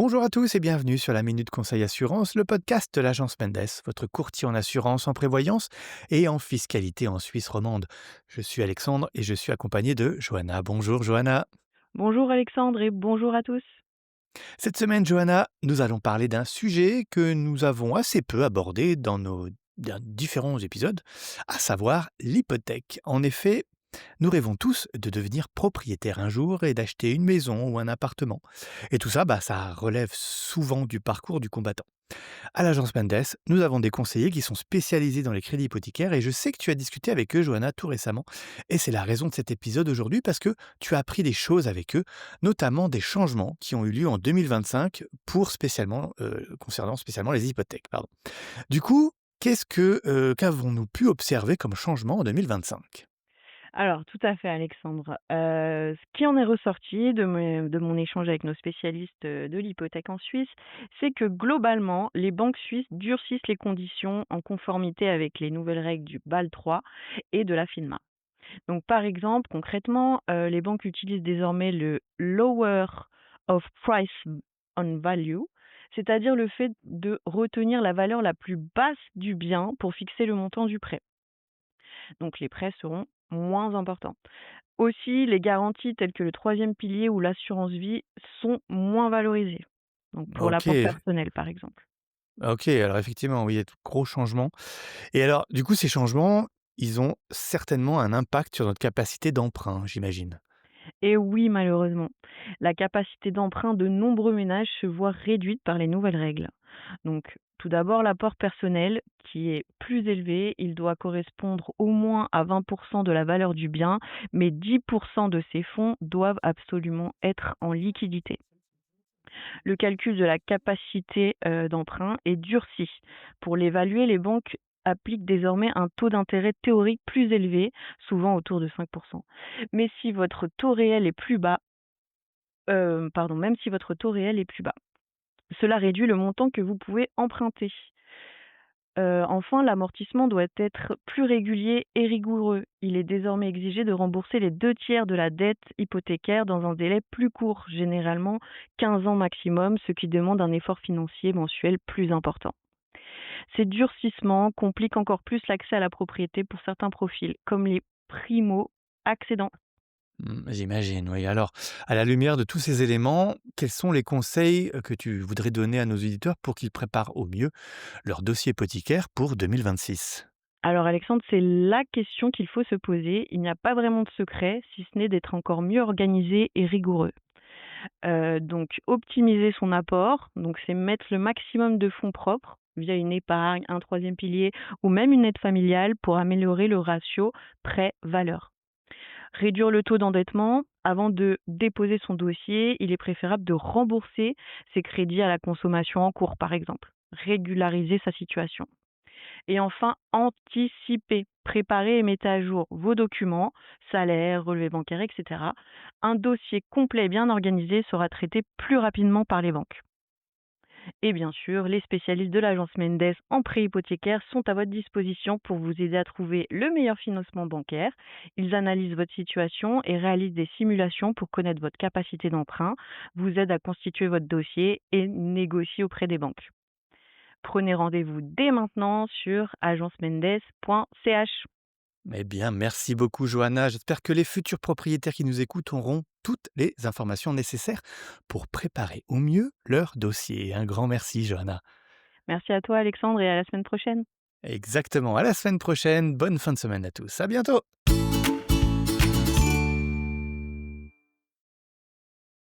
Bonjour à tous et bienvenue sur la Minute Conseil Assurance, le podcast de l'agence Mendes, votre courtier en assurance, en prévoyance et en fiscalité en Suisse romande. Je suis Alexandre et je suis accompagné de Johanna. Bonjour Johanna. Bonjour Alexandre et bonjour à tous. Cette semaine, Johanna, nous allons parler d'un sujet que nous avons assez peu abordé dans nos différents épisodes, à savoir l'hypothèque. En effet, nous rêvons tous de devenir propriétaires un jour et d'acheter une maison ou un appartement. Et tout ça, ça relève souvent du parcours du combattant. À l'agence Mendes, nous avons des conseillers qui sont spécialisés dans les crédits hypothécaires et je sais que tu as discuté avec eux, Johanna, tout récemment. Et c'est la raison de cet épisode aujourd'hui parce que tu as appris des choses avec eux, notamment des changements qui ont eu lieu en 2025 concernant spécialement les hypothèques. Pardon. Du coup, qu'avons-nous pu observer comme changement en 2025? Alors tout à fait Alexandre. Ce qui en est ressorti de mon échange avec nos spécialistes, de l'hypothèque en Suisse, c'est que globalement, les banques suisses durcissent les conditions en conformité avec les nouvelles règles du BAL 3 et de la FINMA. Donc par exemple, concrètement, les banques utilisent désormais le lower of price on value, c'est-à-dire le fait de retenir la valeur la plus basse du bien pour fixer le montant du prêt. Donc les prêts seront moins importants. Aussi, les garanties telles que le troisième pilier ou l'assurance vie sont moins valorisées. Donc pour Ok, l'apport personnel, par exemple. ok, alors effectivement, oui, il y a de gros changements. Et alors, du coup, ces changements, ils ont certainement un impact sur notre capacité d'emprunt, j'imagine. Et oui, malheureusement, la capacité d'emprunt de nombreux ménages se voit réduite par les nouvelles règles. Donc, tout d'abord, l'apport personnel, qui est plus élevé, il doit correspondre au moins à 20% de la valeur du bien, mais 10% de ces fonds doivent absolument être en liquidité. Le calcul de la capacité d'emprunt est durci. Pour l'évaluer, les banques appliquent désormais un taux d'intérêt théorique plus élevé, souvent autour de 5%. Mais si votre taux réel est plus bas, même si votre taux réel est plus bas. Cela réduit le montant que vous pouvez emprunter. Enfin, l'amortissement doit être plus régulier et rigoureux. Il est désormais exigé de rembourser les 2 tiers de la dette hypothécaire dans un délai plus court, généralement 15 ans maximum, ce qui demande un effort financier mensuel plus important. Ces durcissements compliquent encore plus l'accès à la propriété pour certains profils, comme les primo-accédants. J'imagine, oui. Alors, à la lumière de tous ces éléments, quels sont les conseils que tu voudrais donner à nos auditeurs pour qu'ils préparent au mieux leur dossier hypothécaire pour 2026? Alors Alexandre, c'est la question qu'il faut se poser. Il n'y a pas vraiment de secret, si ce n'est d'être encore mieux organisé et rigoureux. Donc optimiser son apport, donc c'est mettre le maximum de fonds propres via une épargne, un troisième pilier ou même une aide familiale pour améliorer le ratio prêt-valeur. Réduire le taux d'endettement. Avant de déposer son dossier, il est préférable de rembourser ses crédits à la consommation en cours, par exemple. Régulariser sa situation. Et enfin, anticiper. Préparez et mettez à jour vos documents, salaire, relevé bancaire, etc. Un dossier complet et bien organisé sera traité plus rapidement par les banques. Et bien sûr, les spécialistes de l'agence Mendes en prêt hypothécaire sont à votre disposition pour vous aider à trouver le meilleur financement bancaire. Ils analysent votre situation et réalisent des simulations pour connaître votre capacité d'emprunt, vous aident à constituer votre dossier et négocier auprès des banques. Prenez rendez-vous dès maintenant sur agencemendes.ch. Eh bien, merci beaucoup, Johanna. J'espère que les futurs propriétaires qui nous écoutent auront toutes les informations nécessaires pour préparer au mieux leur dossier. Un grand merci, Johanna. Merci à toi Alexandre et à la semaine prochaine. Exactement. À la semaine prochaine. Bonne fin de semaine à tous. À bientôt.